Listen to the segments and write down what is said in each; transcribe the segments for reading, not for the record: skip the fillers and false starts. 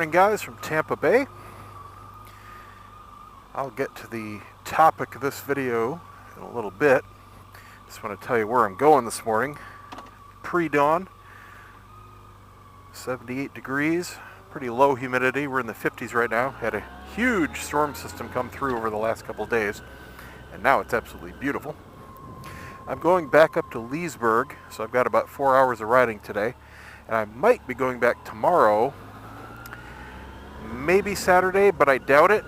morning, guys, from Tampa Bay. I'll get to the topic of this video in a little bit. Just want to tell you where I'm going this morning. Pre-dawn, 78 degrees, pretty low humidity. We're in the 50s right now. Had a huge storm system come through over the last couple of days, and now it's absolutely beautiful. I'm going back up to Leesburg, so I've got about 4 hours of riding today, and I might be going back tomorrow, maybe Saturday, but I doubt it,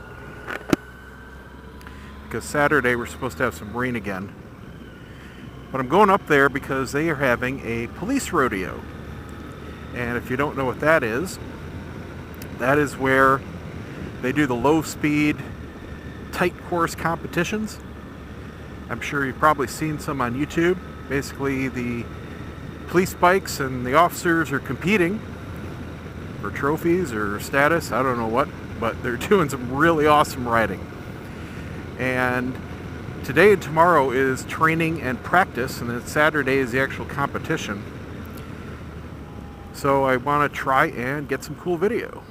because Saturday we're supposed to have some rain again. But I'm going up there because they are having a police rodeo. And if you don't know what that is where they do the low speed, tight course competitions. I'm sure you've probably seen some on YouTube. Basically, the police bikes and the officers are competing for trophies or status, I don't know what, but they're doing some really awesome riding. And today and tomorrow is training and practice, and then Saturday is the actual competition. So I want to try and get some cool video.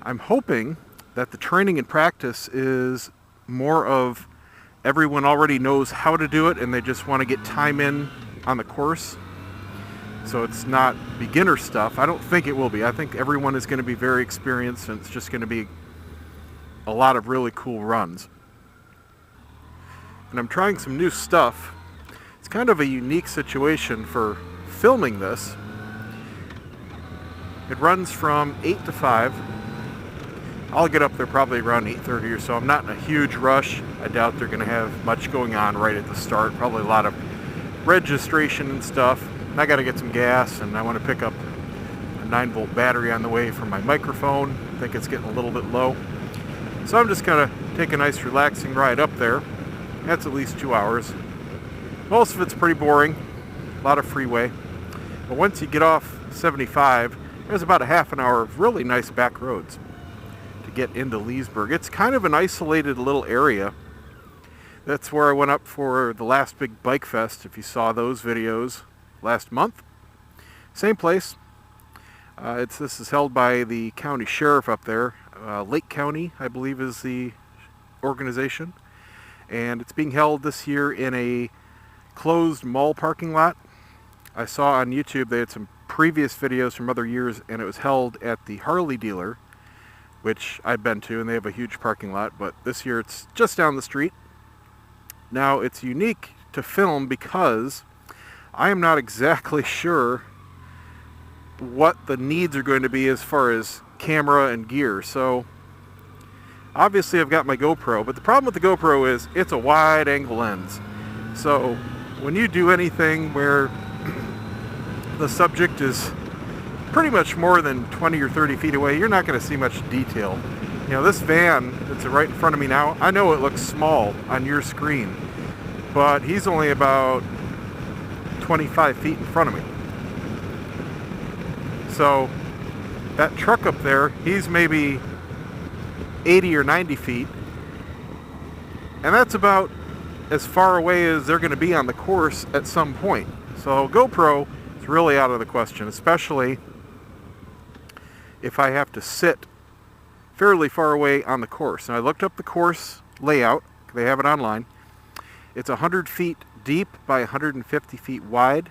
I'm hoping that the training and practice is more of everyone already knows how to do it and they just want to get time in on the course. So it's not beginner stuff. I don't think it will be. I think everyone is going to be very experienced, and it's just going to be a lot of really cool runs. And I'm trying some new stuff. It's kind of a unique situation for filming this. It runs from 8 to 5. I'll get up there probably around 8:30 or so. I'm not in a huge rush. I doubt they're going to have much going on right at the start. Probably a lot of registration and stuff. And I got to get some gas, and I want to pick up a 9-volt battery on the way for my microphone. I think it's getting a little bit low. So I'm just going to take a nice relaxing ride up there. That's at least 2 hours. Most of it's pretty boring. A lot of freeway. But once you get off 75, there's about a half an hour of really nice back roads to get into Leesburg. It's kind of an isolated little area. That's where I went up for the last big Bikefest, if you saw those videos last month. Same place. This is held by the county sheriff up there. Lake County, I believe, is the organization. And it's being held this year in a closed mall parking lot. I saw on YouTube they had some previous videos from other years, and it was held at the Harley dealer, which I've been to, and they have a huge parking lot, but this year it's just down the street. Now, it's unique to film because I am not exactly sure what the needs are going to be as far as camera and gear. So obviously I've got my GoPro, but the problem with the GoPro is it's a wide angle lens. So when you do anything where the subject is pretty much more than 20 or 30 feet away, you're not going to see much detail. You know, this van that's right in front of me now, I know it looks small on your screen, but he's only about 25 feet in front of me. So that truck up there, he's maybe 80 or 90 feet, and that's about as far away as they're going to be on the course at some point. So GoPro is really out of the question, especially if I have to sit fairly far away on the course. And I looked up the course layout. They have it online. It's 100 feet deep by 150 feet wide,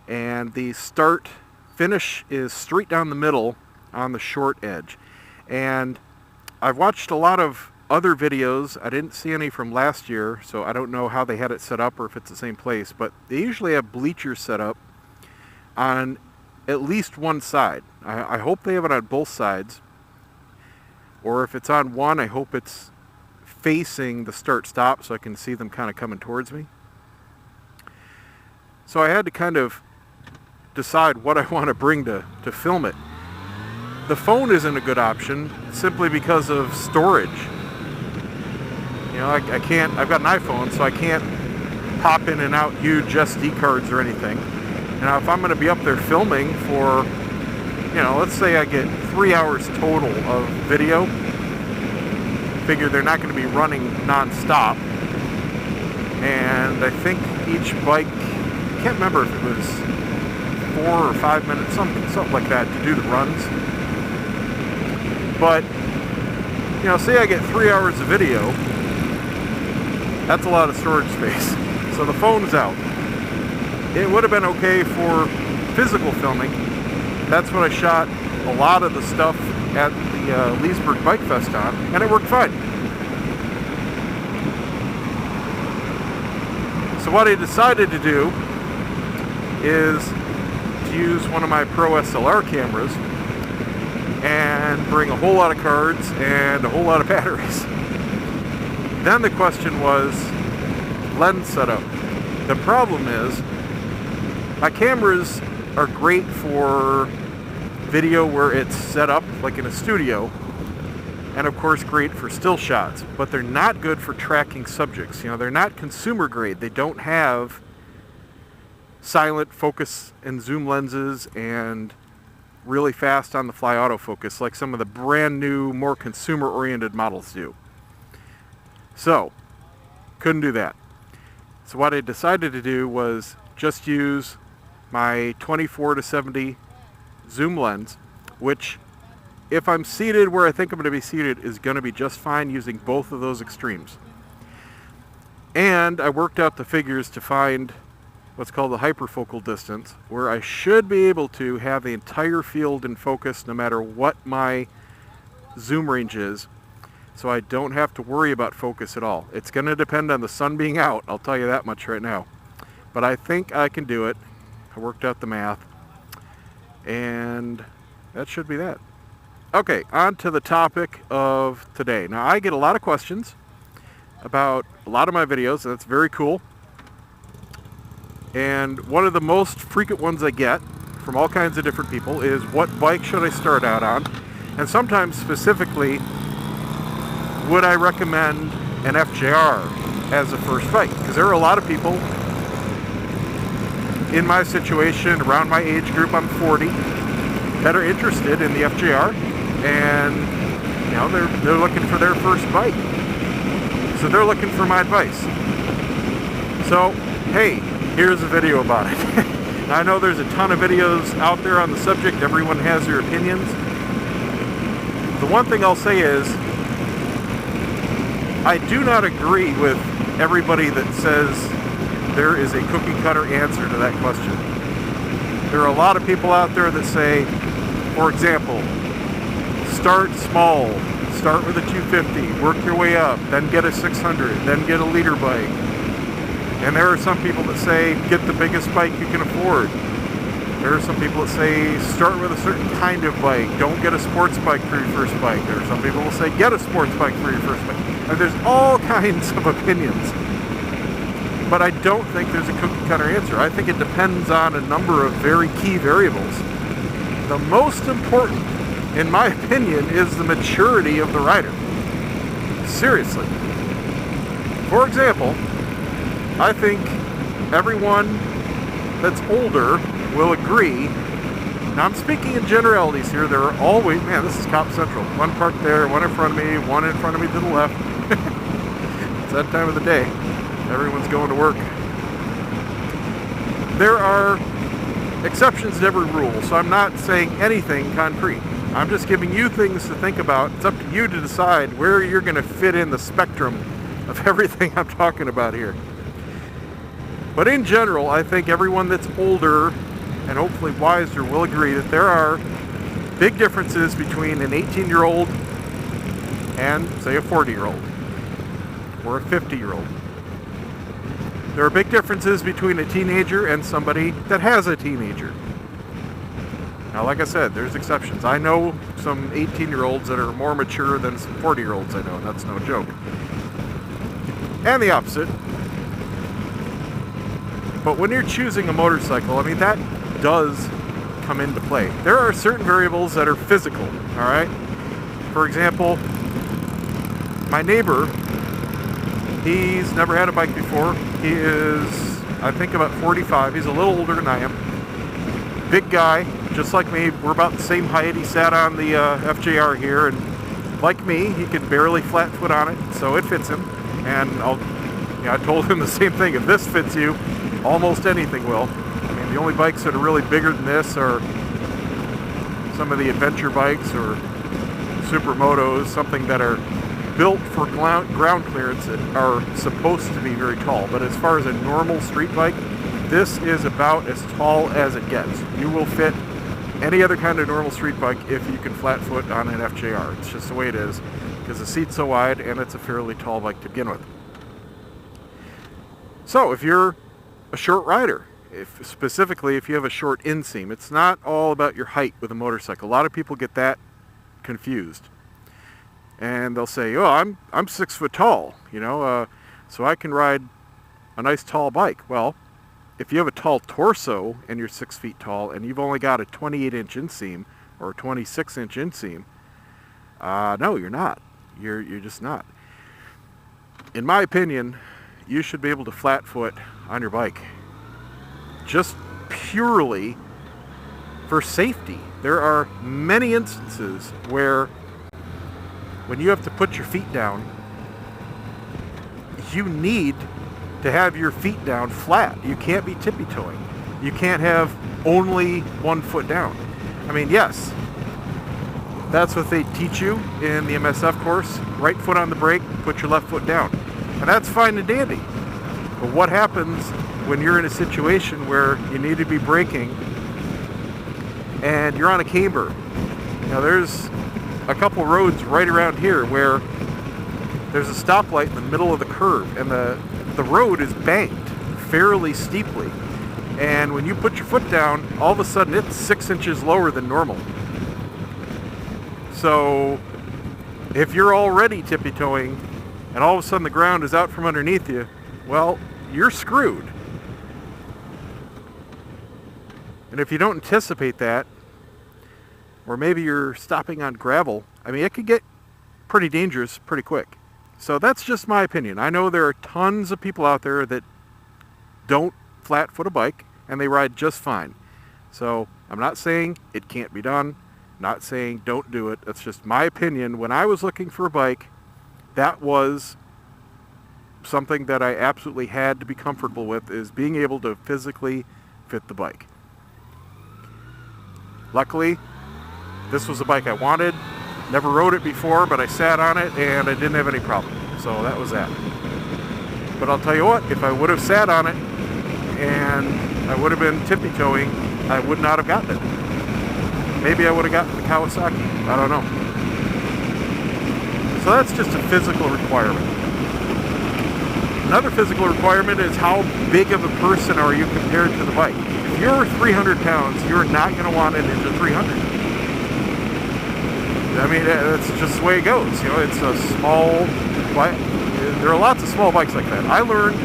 and the start finish is straight down the middle on the short edge. And I've watched a lot of other videos. I didn't see any from last year, so I don't know how they had it set up or if it's the same place, but they usually have bleachers set up on at least one side. I hope they have it on both sides, or if it's on one, I hope it's facing the start-stop so I can see them kind of coming towards me. So I had to kind of decide what I want to bring to film it. The phone isn't a good option simply because of storage. You know, I can't, I've got an iPhone, so I can't pop in and out huge SD cards or anything. Now, if I'm going to be up there filming for, you know, let's say I get 3 hours total of video, figure they're not going to be running non-stop. And I think each bike, I can't remember if it was 4 or 5 minutes, something like that, to do the runs. But, you know, say I get 3 hours of video, that's a lot of storage space. So the phone's out. It would have been okay for physical filming. That's what I shot a lot of the stuff at the Leesburg Bikefest on, and it worked fine. So what I decided to do is to use one of my Pro SLR cameras and bring a whole lot of cards and a whole lot of batteries. Then the question was lens setup. The problem is my cameras are great for video where it's set up like in a studio, and of course great for still shots, but they're not good for tracking subjects. You know, they're not consumer grade. They don't have silent focus and zoom lenses and really fast on the fly autofocus like some of the brand new, more consumer oriented models do. So couldn't do that. So what I decided to do was just use my 24-70 zoom lens, which if I'm seated where I think I'm going to be seated is going to be just fine using both of those extremes. And I worked out the figures to find what's called the hyperfocal distance, where I should be able to have the entire field in focus no matter what my zoom range is, so I don't have to worry about focus at all. It's going to depend on the sun being out, I'll tell you that much right now. But I think I can do it. I worked out the math, and that should be that. Okay, on to the topic of today. Now, I get a lot of questions about a lot of my videos, and that's very cool. And one of the most frequent ones I get from all kinds of different people is, what bike should I start out on? And sometimes specifically, would I recommend an FJR as a first bike? Because there are a lot of people in my situation, around my age group, I'm 40, that are interested in the FJR, and you know, they're looking for their first bike. So they're looking for my advice. So, hey, here's a video about it. I know there's a ton of videos out there on the subject. Everyone has their opinions. The one thing I'll say is, I do not agree with everybody that says there is a cookie cutter answer to that question. There are a lot of people out there that say, for example, start small, start with a 250, work your way up, then get a 600, then get a leader bike. And there are some people that say, get the biggest bike you can afford. There are some people that say, start with a certain kind of bike, don't get a sports bike for your first bike. There are some people that say, get a sports bike for your first bike. And there's all kinds of opinions. But I don't think there's a cookie cutter answer. I think it depends on a number of very key variables. The most important, in my opinion, is the maturity of the rider. Seriously. For example, I think everyone that's older will agree. Now I'm speaking in generalities here. There are always, man, this is Cop Central. One parked there, one in front of me, one in front of me to the left. It's that time of the day. Everyone's going to work. There are exceptions to every rule, so I'm not saying anything concrete. I'm just giving you things to think about. It's up to you to decide where you're going to fit in the spectrum of everything I'm talking about here. But in general, I think everyone that's older and hopefully wiser will agree that there are big differences between an 18-year-old and, say, a 40-year-old or a 50-year-old. There are big differences between a teenager and somebody that has a teenager. Now, like I said, there's exceptions. I know some 18-year-olds that are more mature than some 40-year-olds I know, and that's no joke. And the opposite. But when you're choosing a motorcycle, I mean, that does come into play. There are certain variables that are physical, all right? For example, my neighbor, he's never had a bike before. He is, I think, about 45. He's a little older than I am. Big guy, just like me. We're about the same height. He sat on the FJR here, and like me, he could barely flat foot on it, so it fits him. And I told him the same thing. If this fits you, almost anything will. I mean, the only bikes that are really bigger than this are some of the adventure bikes or supermotos, something that are built for ground clearance, that are supposed to be very tall. But as far as a normal street bike, this is about as tall as it gets. You will fit any other kind of normal street bike if you can flat foot on an FJR. It's just the way it is, because the seat's so wide and it's a fairly tall bike to begin with. So if you're a short rider, specifically if you have a short inseam, it's not all about your height with a motorcycle. A lot of people get that confused, and they'll say, oh, I'm 6 foot tall, so I can ride a nice tall bike. Well, if you have a tall torso and you're 6 feet tall and you've only got a 28-inch inseam or a 26-inch inseam, no, you're not. You're just not. In my opinion, you should be able to flat foot on your bike, just purely for safety. There are many instances where when you have to put your feet down, you need to have your feet down flat. You can't be tippy-toeing. You can't have only 1 foot down. I mean, yes, that's what they teach you in the MSF course. Right foot on the brake, put your left foot down. And that's fine and dandy. But what happens when you're in a situation where you need to be braking and you're on a camber? Now, there's a couple roads right around here where there's a stoplight in the middle of the curve, and the road is banked fairly steeply. And when you put your foot down, all of a sudden it's 6 inches lower than normal. So if you're already tippy-toeing and all of a sudden the ground is out from underneath you, well, you're screwed. And if you don't anticipate that, or maybe you're stopping on gravel, I mean, it could get pretty dangerous pretty quick. So that's just my opinion. I know there are tons of people out there that don't flat foot a bike and they ride just fine. So I'm not saying it can't be done, not saying don't do it. That's just my opinion. When I was looking for a bike, that was something that I absolutely had to be comfortable with, is being able to physically fit the bike. Luckily, this was a bike I wanted. Never rode it before, but I sat on it and I didn't have any problem. So that was that. But I'll tell you what, if I would have sat on it and I would have been tippy-toeing, I would not have gotten it. Maybe I would have gotten the Kawasaki. I don't know. So that's just a physical requirement. Another physical requirement is how big of a person are you compared to the bike. If you're 300 pounds, you're not going to want a Ninja 300. I mean, that's just the way it goes. It's a small bike. There are lots of small bikes like that. I learned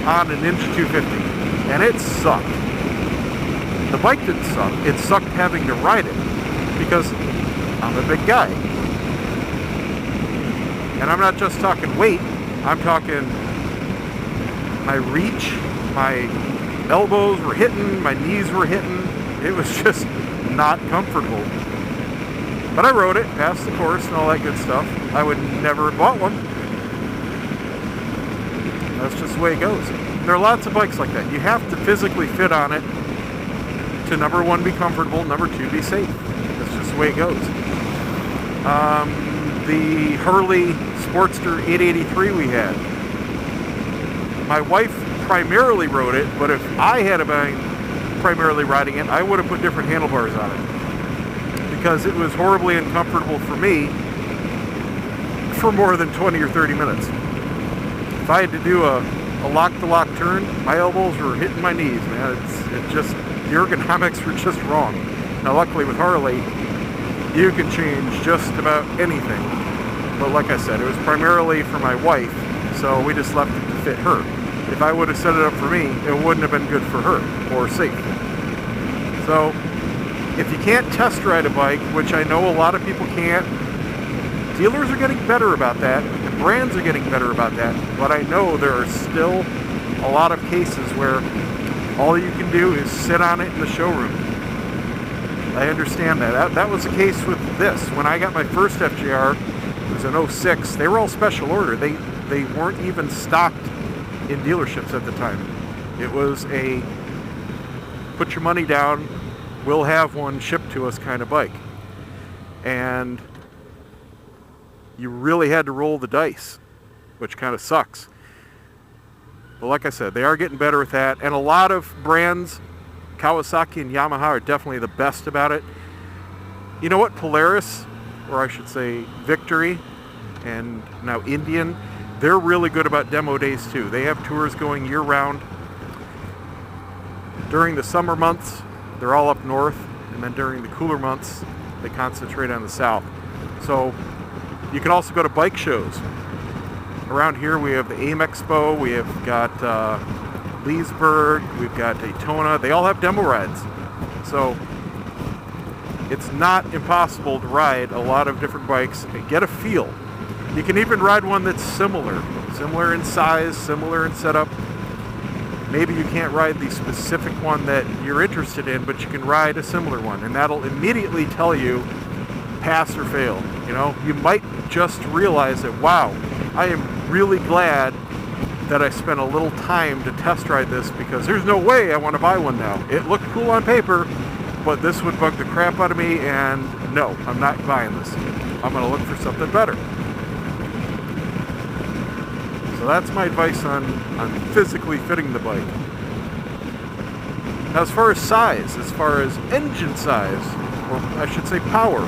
on a Ninja 250, and it sucked. The bike didn't suck. It sucked having to ride it, because I'm a big guy. And I'm not just talking weight. I'm talking my reach, my elbows were hitting, my knees were hitting. It was just not comfortable. But I rode it, passed the course and all that good stuff. I would never have bought one. That's just the way it goes. There are lots of bikes like that. You have to physically fit on it to, number one, be comfortable, number two, be safe. That's just the way it goes. The Hurley Sportster 883 we had, my wife primarily rode it, but if I had been primarily riding it, I would have put different handlebars on it, because it was horribly uncomfortable for me for more than 20 or 30 minutes. If I had to do a lock-to-lock turn, my elbows were hitting my knees, man. It just, the ergonomics were just wrong. Now luckily with Harley, you can change just about anything. But like I said, it was primarily for my wife, so we just left it to fit her. If I would have set it up for me, it wouldn't have been good for her, or safe. So, if you can't test ride a bike, which I know a lot of people can't, dealers are getting better about that, and brands are getting better about that, but I know there are still a lot of cases where all you can do is sit on it in the showroom. I understand that. That was the case with this. When I got my first FJR, it was an 06, they were all special order. They weren't even stocked in dealerships at the time. It was a put your money down, we'll have one shipped to us kind of bike. And you really had to roll the dice, which kind of sucks. But like I said, they are getting better with that. And a lot of brands, Kawasaki and Yamaha, are definitely the best about it. You know what? Polaris, or I should say Victory, and now Indian, they're really good about demo days too. They have tours going year-round. During the summer months, they're all up north, and then during the cooler months, they concentrate on the south. So you can also go to bike shows. Around here we have the AIMExpo, we have got Leesburg, we've got Daytona. They all have demo rides. So it's not impossible to ride a lot of different bikes and get a feel. You can even ride one that's similar in size, similar in setup. Maybe you can't ride the specific one that you're interested in, but you can ride a similar one, and that'll immediately tell you pass or fail. You know, you might just realize that, wow, I am really glad that I spent a little time to test ride this, because there's no way I want to buy one now. It looked cool on paper, but this would bug the crap out of me, and no, I'm not buying this. I'm going to look for something better. So that's my advice on physically fitting the bike. Now, as far as size, as far as engine size, or I should say power,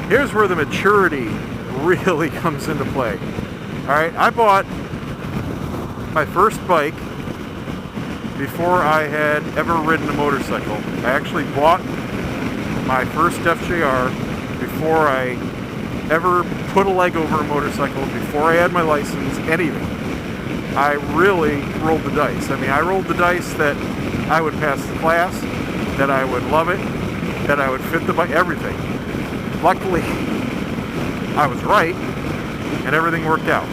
here's where the maturity really comes into play. Alright, I bought my first bike before I had ever ridden a motorcycle. I actually bought my first FJR before I ever put a leg over a motorcycle, before I had my license, anything. I really rolled the dice. I mean, I rolled the dice that I would pass the class, that I would love it, that I would fit the bike, everything. Luckily, I was right, and everything worked out.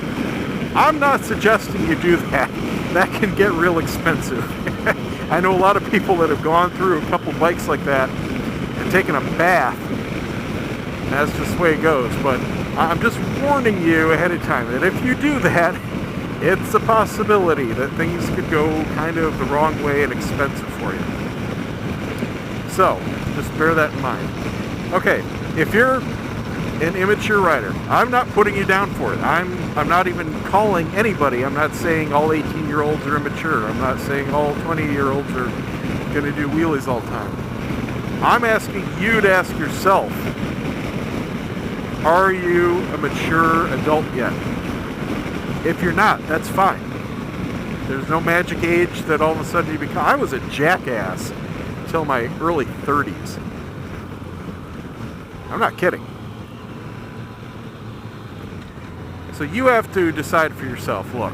I'm not suggesting you do that. That can get real expensive. I know a lot of people that have gone through a couple bikes like that and taken a bath. That's just the way it goes. But I'm just warning you ahead of time that if you do that, it's a possibility that things could go kind of the wrong way and expensive for you. So, just bear that in mind. Okay, if you're an immature rider, I'm not putting you down for it. I'm not even calling anybody. I'm not saying all 18-year-olds are immature. I'm not saying all 20-year-olds are going to do wheelies all the time. I'm asking you to ask yourself, are you a mature adult yet? If you're not, that's fine. There's no magic age that all of a sudden you become. I was a jackass until my early 30s. I'm not kidding. So you have to decide for yourself, look,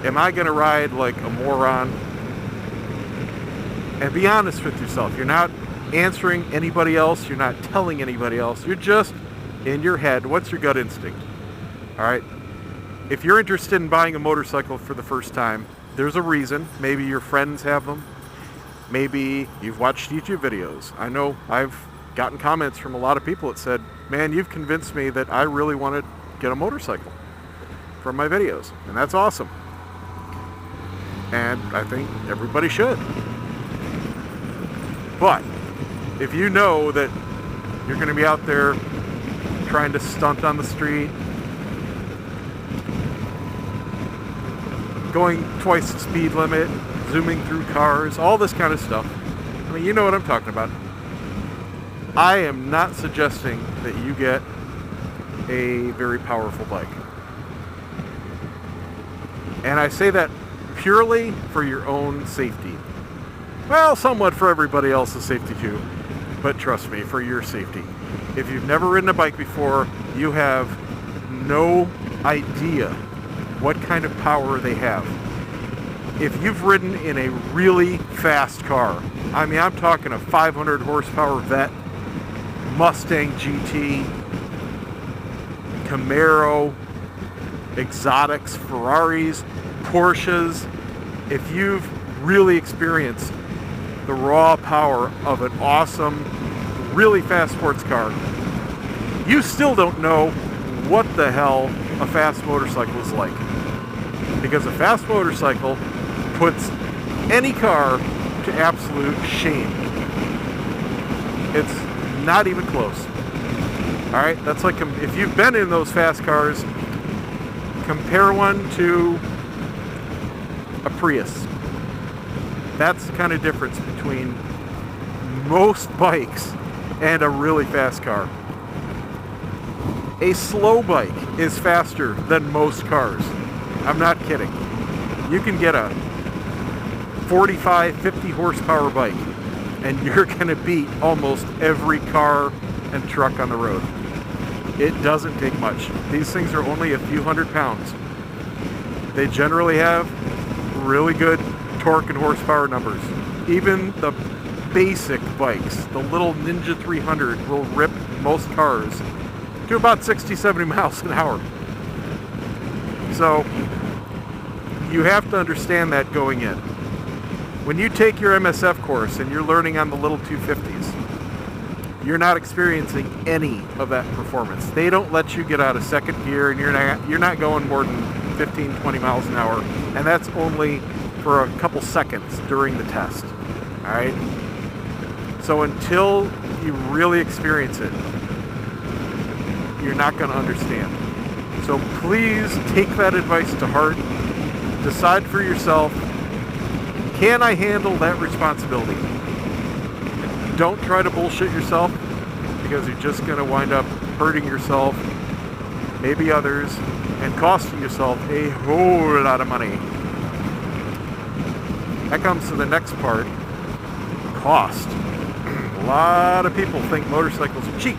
am I going to ride like a moron? And be honest with yourself. You're not answering anybody else. You're not telling anybody else. You're just in your head. What's your gut instinct? All right. If you're interested in buying a motorcycle for the first time, there's a reason. Maybe your friends have them. Maybe you've watched YouTube videos. I know I've gotten comments from a lot of people that said, man, you've convinced me that I really want to get a motorcycle from my videos. And that's awesome. And I think everybody should. But if you know that you're going to be out there trying to stunt on the street, going twice the speed limit, zooming through cars, all this kind of stuff, I mean, you know what I'm talking about. I am not suggesting that you get a very powerful bike. And I say that purely for your own safety. Well, somewhat for everybody else's safety too. But trust me, for your safety. If you've never ridden a bike before, you have no idea what kind of power they have. If you've ridden in a really fast car, I mean, I'm talking a 500 horsepower Vet, Mustang GT, Camaro, exotics, Ferraris, Porsches, if you've really experienced the raw power of an awesome, really fast sports car, you still don't know what the hell a fast motorcycle is like. Because a fast motorcycle puts any car to absolute shame. It's not even close. Alright, that's like, if you've been in those fast cars, compare one to a Prius. That's the kind of difference between most bikes and a really fast car. A slow bike is faster than most cars. I'm not kidding. You can get a 45, 50 horsepower bike and you're going to beat almost every car and truck on the road. It doesn't take much. These things are only a few hundred pounds. They generally have really good torque and horsepower numbers. Even the basic bikes, the little Ninja 300, will rip most cars to about 60, 70 miles an hour. So you have to understand that going in. When you take your MSF course and you're learning on the little 250s, you're not experiencing any of that performance. They don't let you get out of second gear, and you're not going more than 15, 20 miles an hour, and that's only for a couple seconds during the test. All right? So until you really experience it, you're not going to understand. So please take that advice to heart. Decide for yourself, can I handle that responsibility? Don't try to bullshit yourself, because you're just going to wind up hurting yourself, maybe others, and costing yourself a whole lot of money. That comes to the next part, cost. A lot of people think motorcycles are cheap.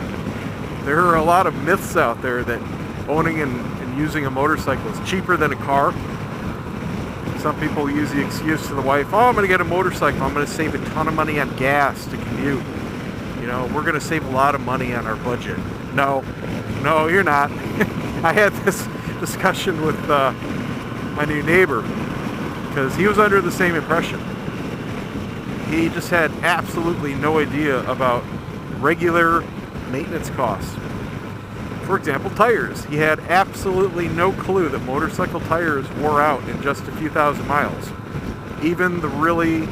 There are a lot of myths out there that owning and using a motorcycle is cheaper than a car. Some people use the excuse to the wife, oh, I'm going to get a motorcycle. I'm going to save a ton of money on gas to commute. You know, we're going to save a lot of money on our budget. No, you're not. I had this discussion with my new neighbor because he was under the same impression. He just had absolutely no idea about regular maintenance costs. For example, tires. He had absolutely no clue that motorcycle tires wore out in just a few thousand miles. Even the really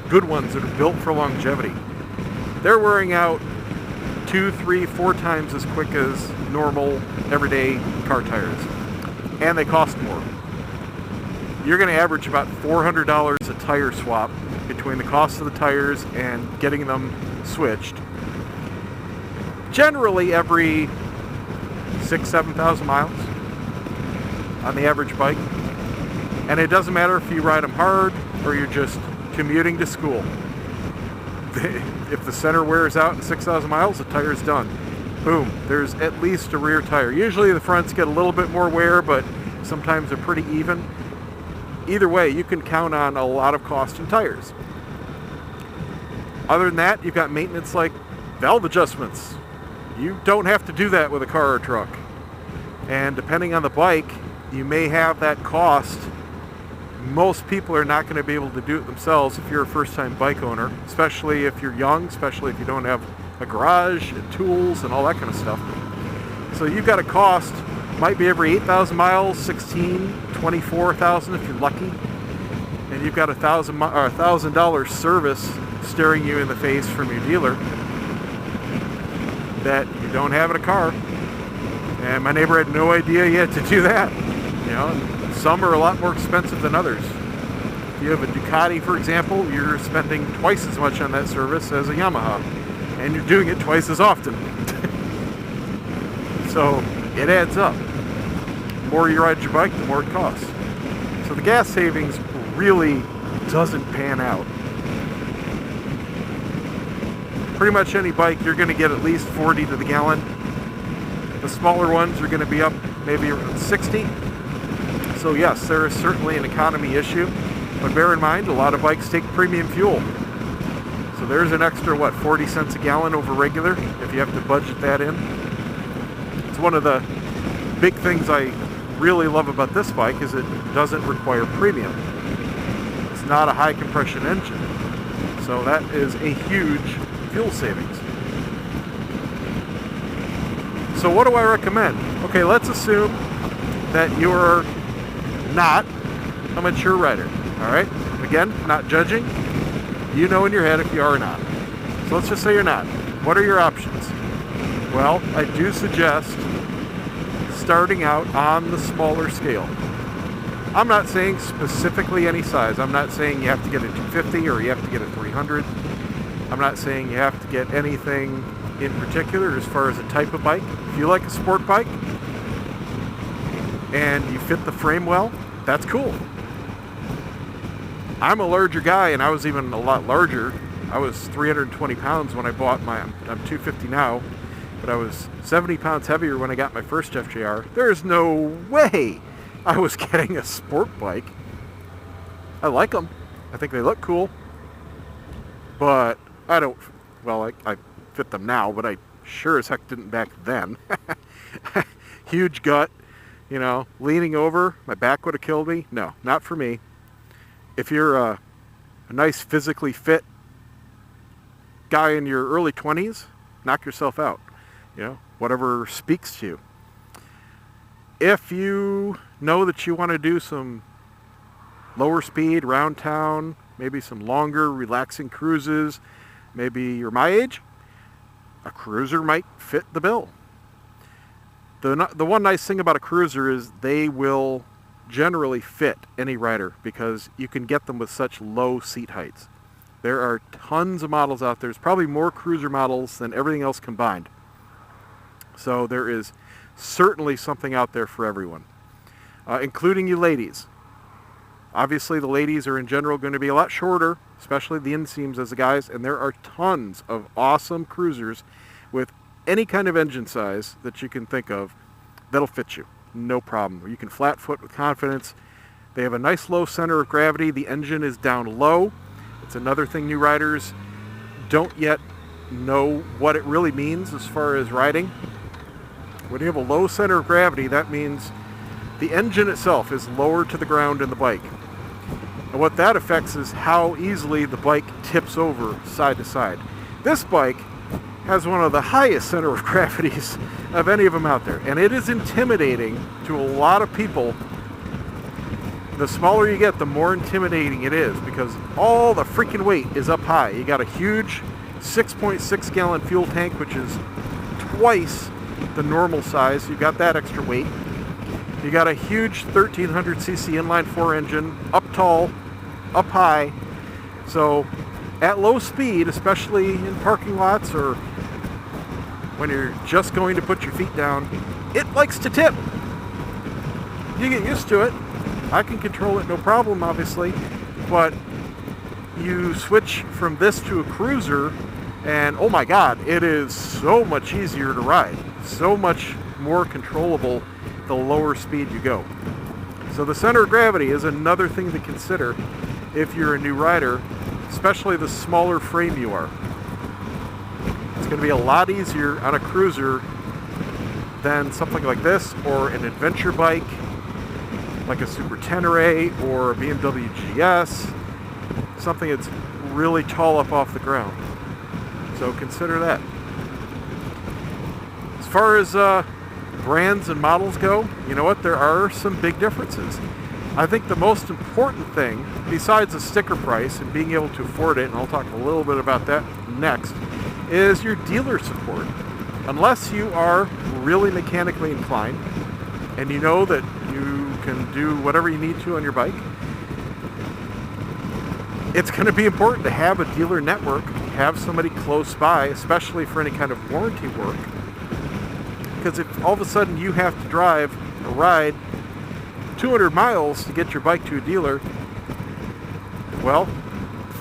good ones that are built for longevity. They're wearing out 2, 3, 4 times as quick as normal, everyday car tires. And they cost more. You're going to average about $400 a tire swap between the cost of the tires and getting them switched. Generally every 6,000-7,000 miles on the average bike. And it doesn't matter if you ride them hard or you're just commuting to school. If the center wears out in 6,000 miles, the tire's done. Boom, there's at least a rear tire. Usually the fronts get a little bit more wear, but sometimes they're pretty even. Either way, you can count on a lot of cost in tires. Other than that, you've got maintenance like valve adjustments. You don't have to do that with a car or truck. And depending on the bike, you may have that cost. Most people are not going to be able to do it themselves if you're a first-time bike owner, especially if you're young, especially if you don't have a garage and tools and all that kind of stuff. So you've got a cost, might be every 8,000 miles, 16, 24,000 if you're lucky. And you've got $1,000 service staring you in the face from your dealer that you don't have in a car. And my neighbor had no idea yet to do that. You know, some are a lot more expensive than others. If you have a Ducati, for example, you're spending twice as much on that service as a Yamaha, and you're doing it twice as often. So it adds up. The more you ride your bike, the more it costs. So the gas savings really doesn't pan out. Pretty much any bike, you're going to get at least 40 to the gallon. The smaller ones are going to be up maybe around 60. So yes, there is certainly an economy issue, but bear in mind, a lot of bikes take premium fuel. So there's an extra, 40 cents a gallon over regular, if you have to budget that in. It's one of the big things I really love about this bike is it doesn't require premium. It's not a high compression engine. So that is a huge fuel savings. So what do I recommend? Okay, let's assume that you're not a mature rider. All right? Again, not judging. You know in your head if you are or not. So let's just say you're not. What are your options? Well, I do suggest starting out on the smaller scale. I'm not saying specifically any size. I'm not saying you have to get a 250 or you have to get a 300. I'm not saying you have to get anything in particular as far as a type of bike. If you like a sport bike and you fit the frame well, that's cool. I'm a larger guy, and I was even a lot larger. I was 320 pounds when I bought my, I'm 250 now, but I was 70 pounds heavier when I got my first FJR. There's no way I was getting a sport bike. I like them. I think they look cool. But I don't, well, I fit them now, but I sure as heck didn't back then. Huge gut, you know, leaning over, my back would have killed me. No, not for me. If you're a nice physically fit guy in your early 20s, knock yourself out. You know, whatever speaks to you. If you know that you want to do some lower speed, round town, maybe some longer, relaxing cruises, maybe you're my age, a cruiser might fit the bill. The one nice thing about a cruiser is they will generally fit any rider because you can get them with such low seat heights. There are tons of models out there. There's probably more cruiser models than everything else combined. So there is certainly something out there for everyone, including you ladies. Obviously, the ladies are in general going to be a lot shorter, especially the inseams as the guys, and there are tons of awesome cruisers with any kind of engine size that you can think of that'll fit you. No problem. You can flat foot with confidence. They have a nice low center of gravity. The engine is down low. It's another thing new riders don't yet know what it really means as far as riding. When you have a low center of gravity, that means the engine itself is lower to the ground in the bike. And what that affects is how easily the bike tips over side to side. This bike has one of the highest center of gravities of any of them out there. And it is intimidating to a lot of people. The smaller you get, the more intimidating it is because all the freaking weight is up high. You got a huge 6.6 gallon fuel tank, which is twice the normal size. You've got that extra weight. You got a huge 1300cc inline 4 engine, up tall, up high. So at low speed, especially in parking lots or when you're just going to put your feet down, it likes to tip. You get used to it. I can control it no problem, obviously, but you switch from this to a cruiser and oh my God, it is so much easier to ride. So much more controllable the lower speed you go. So the center of gravity is another thing to consider if you're a new rider, especially the smaller frame you are. It's going to be a lot easier on a cruiser than something like this or an adventure bike like a Super Tenere or a BMW GS, something that's really tall up off the ground. So consider that. As far as brands and models go, you know what? There are some big differences. I think the most important thing, besides the sticker price and being able to afford it, and I'll talk a little bit about that next, is your dealer support. Unless you are really mechanically inclined and you know that you can do whatever you need to on your bike, it's going to be important to have a dealer network, have somebody close by, especially for any kind of warranty work. Because if all of a sudden you have to drive or ride 200 miles to get your bike to a dealer, well,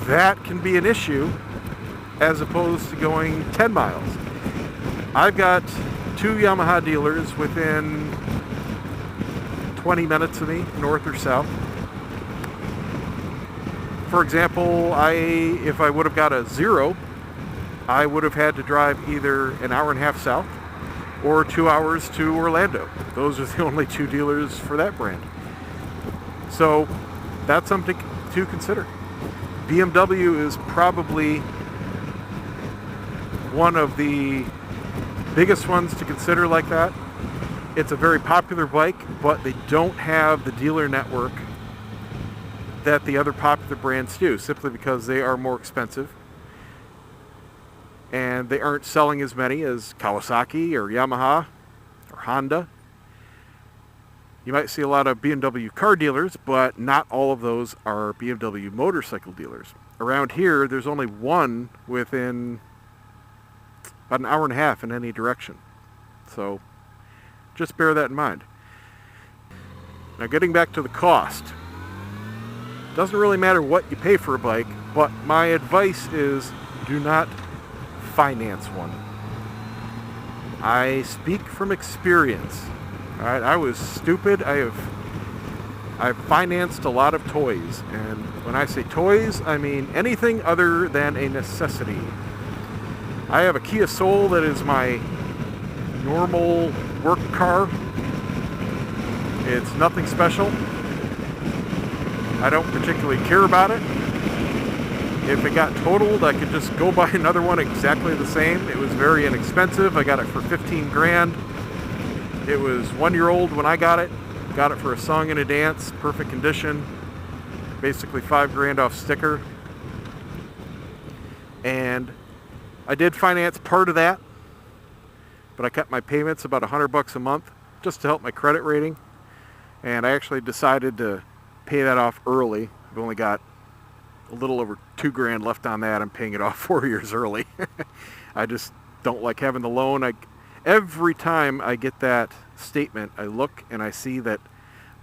that can be an issue as opposed to going 10 miles. I've got 2 Yamaha dealers within 20 minutes of me, north or south. For example, if I would have got a 0, I would have had to drive either an hour and a half south or 2 hours to Orlando. Those are the only 2 dealers for that brand. So that's something to consider. BMW is probably one of the biggest ones to consider like that. It's a very popular bike, but they don't have the dealer network that the other popular brands do, simply because they are more expensive. and they aren't selling as many as Kawasaki or Yamaha or Honda. You might see a lot of BMW car dealers, but not all of those are BMW motorcycle dealers. Around here, there's only one within about an hour and a half in any direction. So just bear that in mind. Now, getting back to the cost. Doesn't really matter what you pay for a bike, but my advice is do not finance one. I speak from experience. All right, I was stupid. I've financed a lot of toys, and when I say toys, I mean anything other than a necessity. I have a Kia Soul that is my normal work car. It's nothing special. I don't particularly care about it. If it got totaled, I could just go buy another one exactly the same. It was very inexpensive. I got it for 15 grand. It was 1 year old when I got it. Got it for a song and a dance, perfect condition. Basically 5 grand off sticker. And I did finance part of that, but I kept my payments about $100 a month just to help my credit rating. And I actually decided to pay that off early. I've only got a little over 2 grand left on that. I'm paying it off 4 years early. I just don't like having the loan. Every time I get that statement, I look and I see that,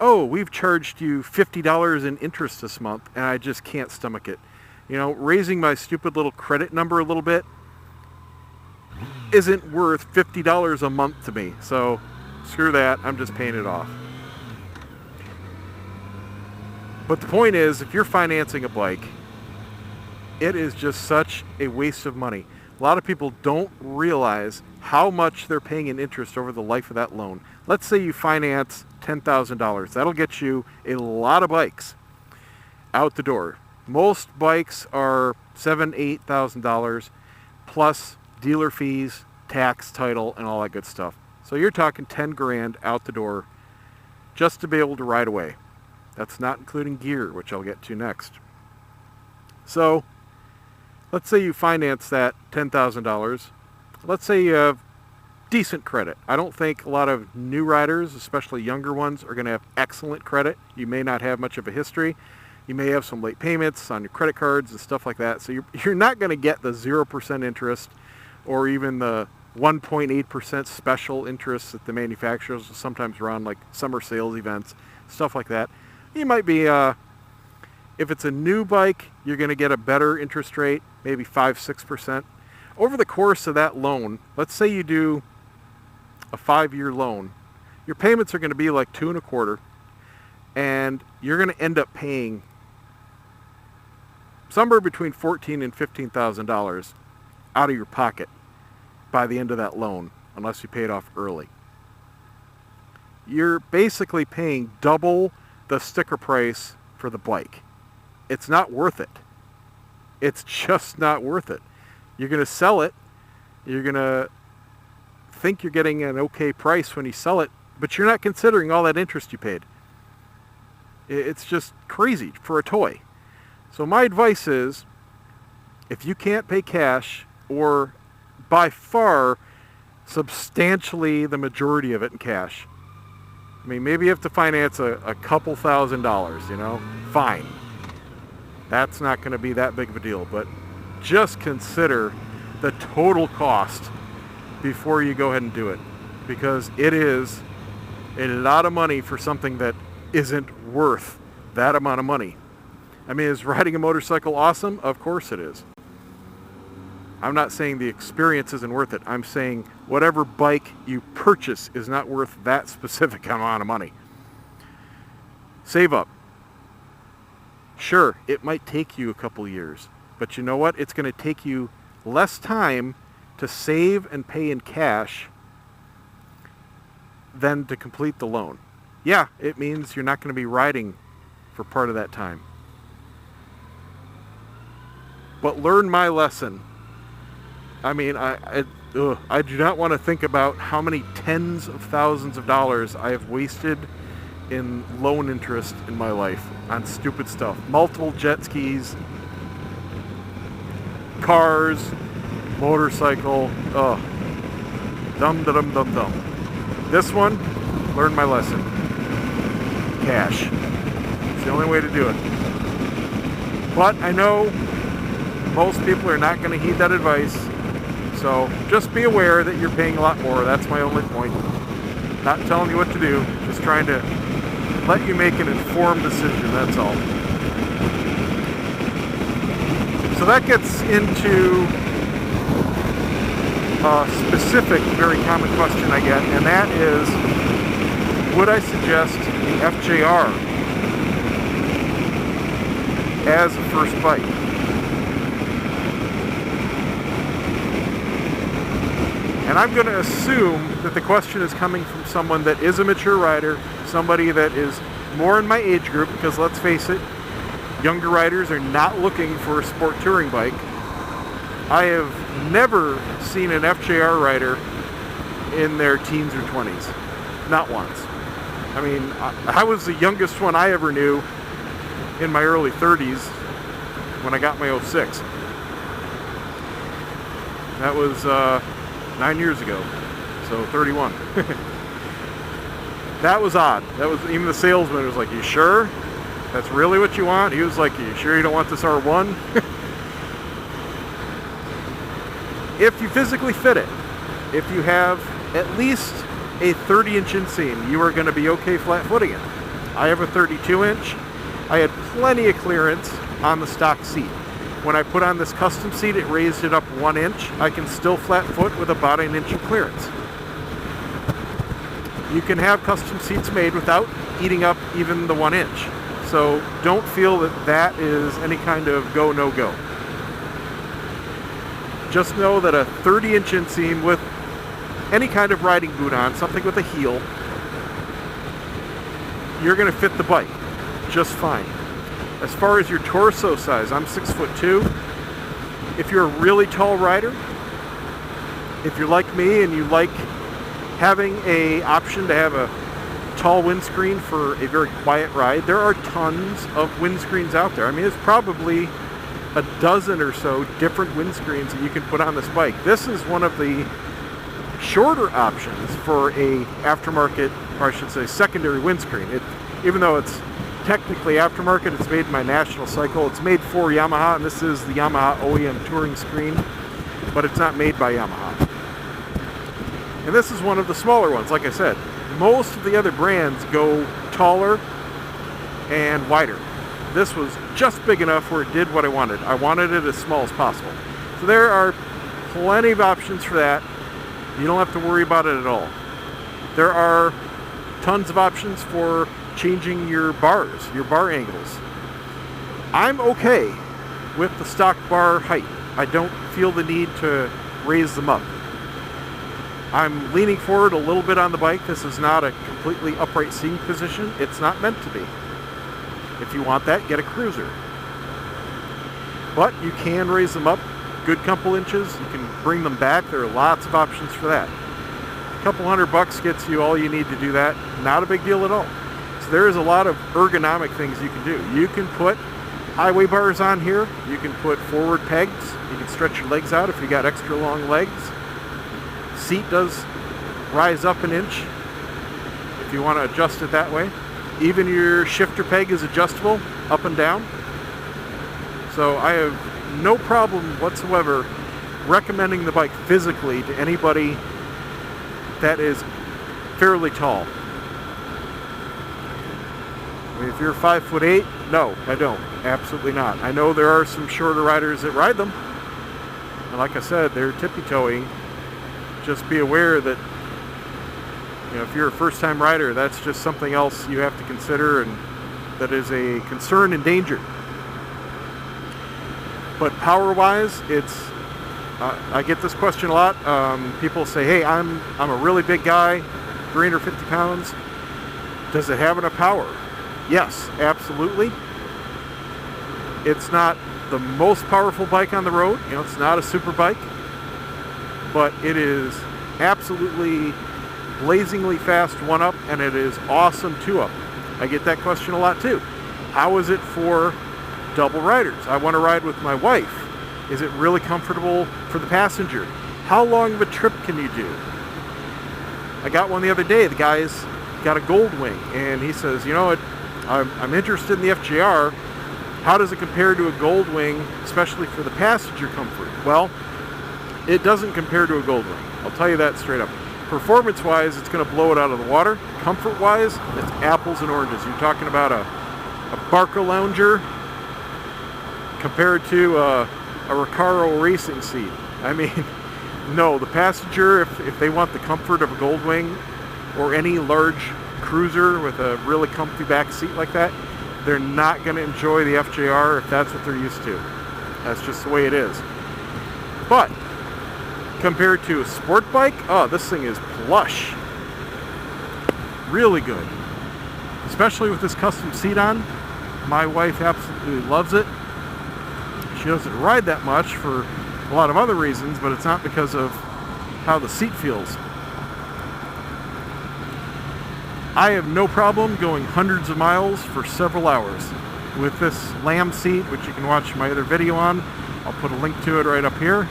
oh, we've charged you $50 in interest this month, and I just can't stomach it. You know, raising my stupid little credit number a little bit isn't worth $50 a month to me. So screw that, I'm just paying it off. But the point is, if you're financing a bike, it is just such a waste of money. A lot of people don't realize how much they're paying in interest over the life of that loan. Let's say you finance $10,000. That'll get you a lot of bikes out the door. Most bikes are $7,000, $8,000 plus dealer fees, tax, title, and all that good stuff. So you're talking 10 grand out the door just to be able to ride away. That's not including gear, which I'll get to next. So let's say you finance that $10,000. Let's say you have decent credit. I don't think a lot of new riders, especially younger ones, are going to have excellent credit. You may not have much of a history. You may have some late payments on your credit cards and stuff like that. So you're not going to get the 0% interest or even the 1.8% special interest that the manufacturers will sometimes run, like summer sales events, stuff like that. You might be, if it's a new bike, you're going to get a better interest rate, maybe 5-6%. Over the course of that loan, let's say you do a 5-year loan, your payments are going to be like 2.25%, and you're going to end up paying somewhere between $14,000 and $15,000 out of your pocket by the end of that loan, unless you pay it off early. You're basically paying double the sticker price for the bike. It's not worth it. It's just not worth it. You're going to sell it. You're going to think you're getting an okay price when you sell it, but you're not considering all that interest you paid. It's just crazy for a toy. So my advice is, if you can't pay cash, or by far substantially the majority of it in cash, I mean, maybe you have to finance a couple $1,000s, you know, fine. That's not going to be that big of a deal, but just consider the total cost before you go ahead and do it, because it is a lot of money for something that isn't worth that amount of money. I mean, is riding a motorcycle awesome? Of course it is. I'm not saying the experience isn't worth it. I'm saying whatever bike you purchase is not worth that specific amount of money. Save up. Sure, it might take you a couple years, but you know what? It's going to take you less time to save and pay in cash than to complete the loan. Yeah, it means you're not going to be riding for part of that time. But learn my lesson. I mean, I do not want to think about how many tens of thousands of dollars I have wasted in loan interest in my life on stupid stuff. Multiple jet skis, cars, motorcycle, oh, dum dum dum dum. This one, learned my lesson. Cash. It's the only way to do it. But I know most people are not going to heed that advice, so just be aware that you're paying a lot more. That's my only point. Not telling you what to do, just trying to let you make an informed decision, that's all. So that gets into a specific, very common question I get, and that is, would I suggest the FJR as a first bike? And I'm going to assume that the question is coming from someone that is a mature rider, somebody that is more in my age group, because let's face it, younger riders are not looking for a sport touring bike. I have never seen an FJR rider in their teens or 20s. Not once. I mean, I was the youngest one I ever knew in my early 30s when I got my 06. That was 9 years ago, so 31. That was odd. That was, even the salesman was like, "You sure? That's really what you want?" He was like, "You sure you don't want this R1?" If you physically fit it, if you have at least a 30-inch inseam, you are going to be okay flat-footing it. I have a 32-inch. I had plenty of clearance on the stock seat. When I put on this custom seat, it raised it up 1 inch. I can still flat foot with about an inch of clearance. You can have custom seats made without eating up even the 1 inch. So don't feel that that is any kind of go, no go. Just know that a 30-inch inseam with any kind of riding boot on, something with a heel, you're going to fit the bike just fine. As far as your torso size, I'm 6'2". If you're a really tall rider, if you're like me and you like having an option to have a tall windscreen for a very quiet ride, there are tons of windscreens out there. I mean, there's probably a dozen or so different windscreens that you can put on this bike. This is one of the shorter options for a aftermarket, or I should say secondary windscreen. Even though it's technically aftermarket, it's made by National Cycle. It's made for Yamaha, and this is the Yamaha OEM touring screen, but it's not made by Yamaha. And this is one of the smaller ones. Like I said, most of the other brands go taller and wider. This was just big enough where it did what I wanted. I wanted it as small as possible. So there are plenty of options for that. You don't have to worry about it at all. There are tons of options for changing your bars, your bar angles. I'm okay with the stock bar height. I don't feel the need to raise them up. I'm leaning forward a little bit on the bike. This is not a completely upright seating position. It's not meant to be. If you want that, get a cruiser. But you can raise them up a good couple inches. You can bring them back. There are lots of options for that. A couple $100 gets you all you need to do that. Not a big deal at all. So there is a lot of ergonomic things you can do. You can put highway bars on here. You can put forward pegs. You can stretch your legs out if you got extra long legs. Seat does rise up an inch if you want to adjust it that way. Even your shifter peg is adjustable up and down. So I have no problem whatsoever recommending the bike physically to anybody that is fairly tall. I mean, if you're 5'8", no, I don't. Absolutely not. I know there are some shorter riders that ride them. And like I said, they're tippy-toeing. Just be aware that, you know, if you're a first-time rider, that's just something else you have to consider, and that is a concern and danger. But power-wise, it's I get this question a lot. People say, "Hey, I'm a really big guy, 350 pounds. Does it have enough power?" Yes, absolutely. It's not the most powerful bike on the road. You know, it's not a super bike, but it is absolutely blazingly fast one-up, and it is awesome two-up. I get that question a lot too. How is it for double riders? I want to ride with my wife. Is it really comfortable for the passenger? How long of a trip can you do? I got one the other day. The guy's got a Goldwing, and he says, you know what, I'm interested in the FJR. How does it compare to a Goldwing, especially for the passenger comfort? Well, it doesn't compare to a Goldwing. I'll tell you that straight up. Performance-wise, it's going to blow it out of the water. Comfort-wise, it's apples and oranges. You're talking about a Barca Lounger compared to a Recaro racing seat. I mean, no, the passenger, if they want the comfort of a Goldwing or any large cruiser with a really comfy back seat like that, they're not going to enjoy the FJR if that's what they're used to. That's just the way it is. But compared to a sport bike, oh, this thing is plush. Really good. Especially with this custom seat on. My wife absolutely loves it. She doesn't ride that much for a lot of other reasons, but it's not because of how the seat feels. I have no problem going hundreds of miles for several hours with this lamb seat, which you can watch my other video on. I'll put a link to it right up here.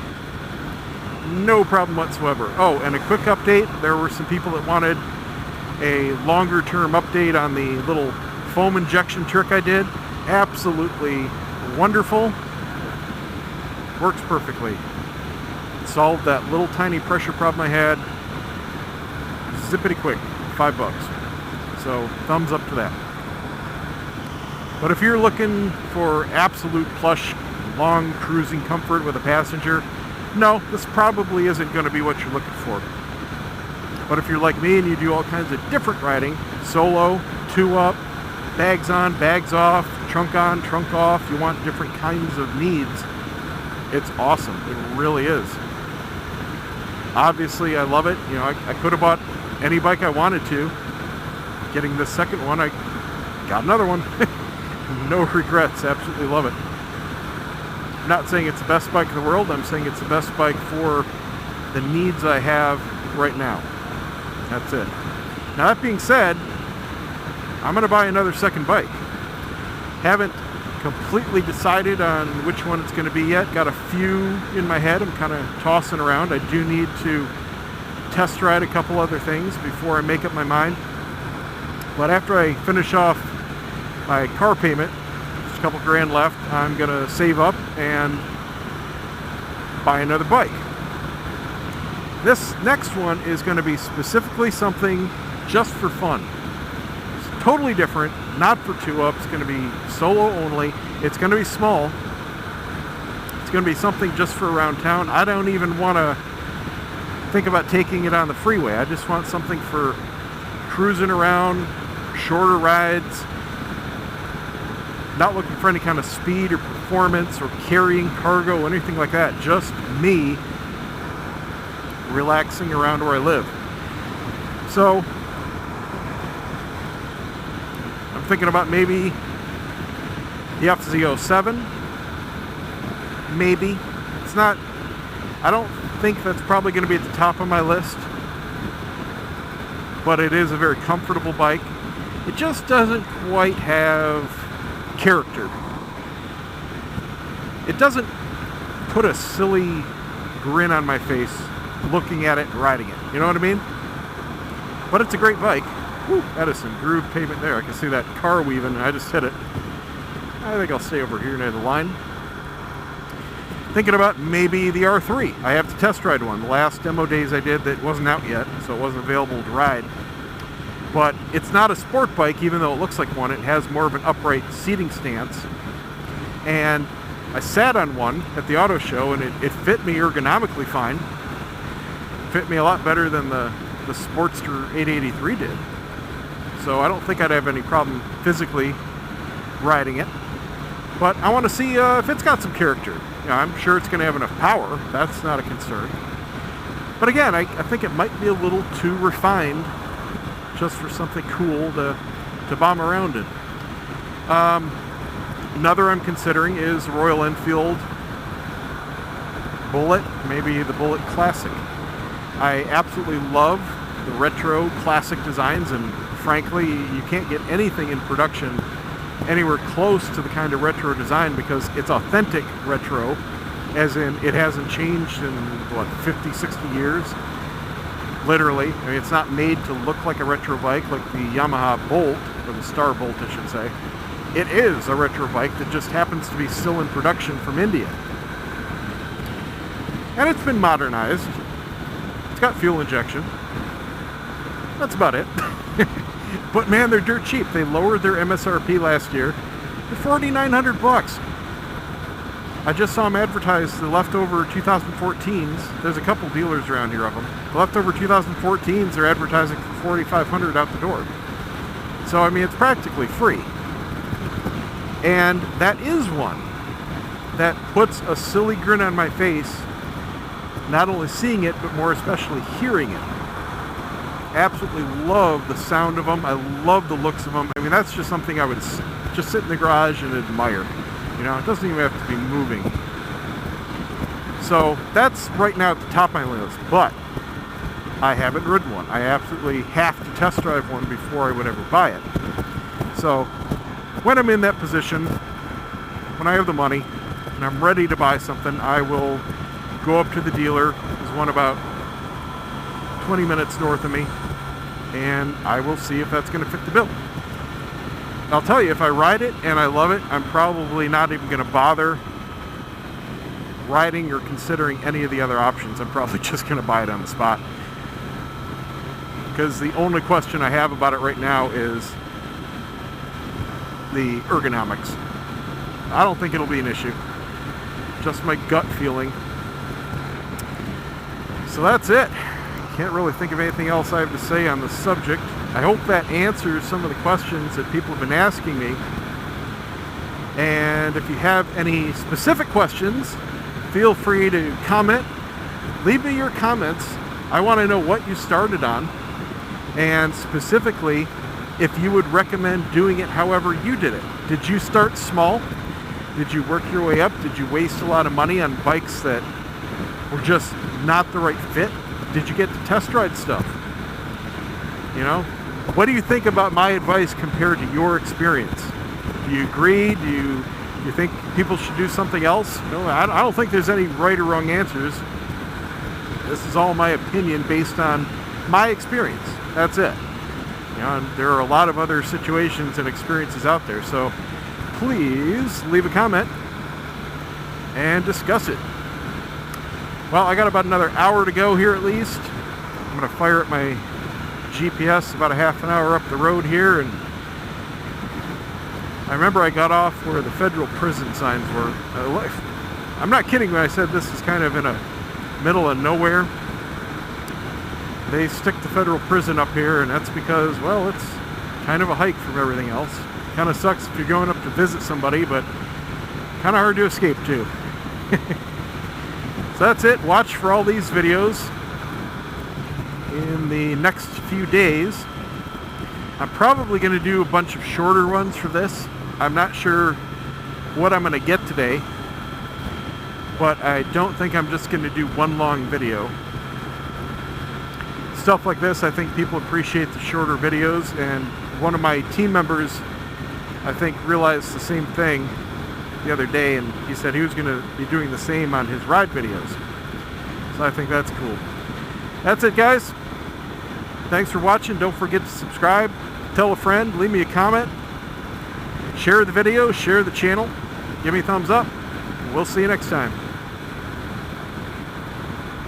No problem whatsoever. Oh, and a quick update. There were some people that wanted a longer term update on the little foam injection trick I did. Absolutely wonderful. Works perfectly. Solved that little tiny pressure problem I had. Zippity quick. $5. So thumbs up to that. But if you're looking for absolute plush, long cruising comfort with a passenger, no, this probably isn't going to be what you're looking for. But if you're like me and you do all kinds of different riding, solo, two up, bags on, bags off, trunk on, trunk off, you want different kinds of needs, it's awesome. It really is. Obviously, I love it. You know, I could have bought any bike I wanted to. Getting this second one, I got another one. No regrets. Absolutely love it. I'm not saying it's the best bike in the world. I'm saying it's the best bike for the needs I have right now. That's it. Now, that being said, I'm going to buy another second bike. Haven't completely decided on which one it's going to be yet. Got a few in my head. I'm kind of tossing around. I do need to test ride a couple other things before I make up my mind. But after I finish off my car payment, just a couple grand left, I'm going to save up and buy another bike. This next one is going to be specifically something just for fun. It's totally different, not for two-up. It's going to be solo only. It's going to be small. It's going to be something just for around town. I don't even want to think about taking it on the freeway. I just want something for cruising around, shorter rides, not looking for any kind of speed or performance or carrying cargo, anything like that. Just me relaxing around where I live. So I'm thinking about maybe the FZ07. Maybe. It's not, I don't think that's probably going to be at the top of my list, but it is a very comfortable bike. It just doesn't quite have character. It doesn't put a silly grin on my face looking at it and riding it. You know what I mean? But it's a great bike. Whew, that is some groove pavement there. I can see that car weaving. I just hit it. I think I'll stay over here near the line. Thinking about maybe the R3. I have to test ride one. The last demo days I did that wasn't out yet, so it wasn't available to ride. But it's not a sport bike, even though it looks like one. It has more of an upright seating stance. And I sat on one at the auto show, and it fit me ergonomically fine. It fit me a lot better than the Sportster 883 did. So I don't think I'd have any problem physically riding it. But I want to see if it's got some character. You know, I'm sure it's going to have enough power. That's not a concern. But again, I think it might be a little too refined just for something cool to bomb around in. Another I'm considering is Royal Enfield Bullet, maybe the Bullet Classic. I absolutely love the retro classic designs, and frankly, you can't get anything in production anywhere close to the kind of retro design because it's authentic retro. as in it hasn't changed in, what, 50, 60 years? Literally. I mean, it's not made to look like a retro bike like the Yamaha Bolt, or the Star Bolt, I should say. It is a retro bike that just happens to be still in production from India. And it's been modernized. It's got fuel injection. That's about it. But man, they're dirt cheap. They lowered their MSRP last year to $4,900. I just saw them advertise the leftover 2014s. There's a couple dealers around here of them. The leftover 2014s they're advertising for $4,500 out the door. So I mean, it's practically free. And that is one that puts a silly grin on my face, not only seeing it, but more especially hearing it. Absolutely love the sound of them. I love the looks of them. I mean, that's just something I would just sit in the garage and admire. You know, it doesn't even have to be moving. So that's right now at the top of my list, but I haven't ridden one. I absolutely have to test drive one before I would ever buy it. So when I'm in that position, when I have the money and I'm ready to buy something, I will go up to the dealer. There's one about 20 minutes north of me, and I will see if that's going to fit the bill. I'll tell you, if I ride it and I love it, I'm probably not even going to bother riding or considering any of the other options. I'm probably just going to buy it on the spot. Because the only question I have about it right now is the ergonomics. I don't think it'll be an issue. Just my gut feeling. So that's it. Can't really think of anything else I have to say on the subject. I hope that answers some of the questions that people have been asking me. And if you have any specific questions, feel free to comment. Leave me your comments. I want to know what you started on, and specifically if you would recommend doing it however you did it. Did you start small? Did you work your way up? Did you waste a lot of money on bikes that were just not the right fit? Did you get to test ride stuff? You know, what do you think about my advice compared to your experience? Do you agree? Do you think people should do something else? No, I don't think there's any right or wrong answers. This is all my opinion based on my experience. That's it. You know, and there are a lot of other situations and experiences out there. So please leave a comment and discuss it. Well, I got about another hour to go here at least. I'm going to fire up my GPS about a half an hour up the road here, and I remember I got off where the federal prison signs were. I'm not kidding when I said this is kind of in a middle of nowhere. They stick the federal prison up here, and that's because, well, it's kind of a hike from everything else. Kind of sucks if you're going up to visit somebody, but kind of hard to escape to. So that's it. Watch for all these videos in the next few days. I'm probably going to do a bunch of shorter ones for this. I'm not sure what I'm going to get today, but I don't think I'm just going to do one long video. Stuff like this, I think people appreciate the shorter videos, and one of my team members, I think, realized the same thing the other day, and he said he was going to be doing the same on his ride videos. So I think that's cool. That's it, guys. Thanks for watching. Don't forget to subscribe, tell a friend, leave me a comment, share the video, share the channel, give me a thumbs up. We'll see you next time.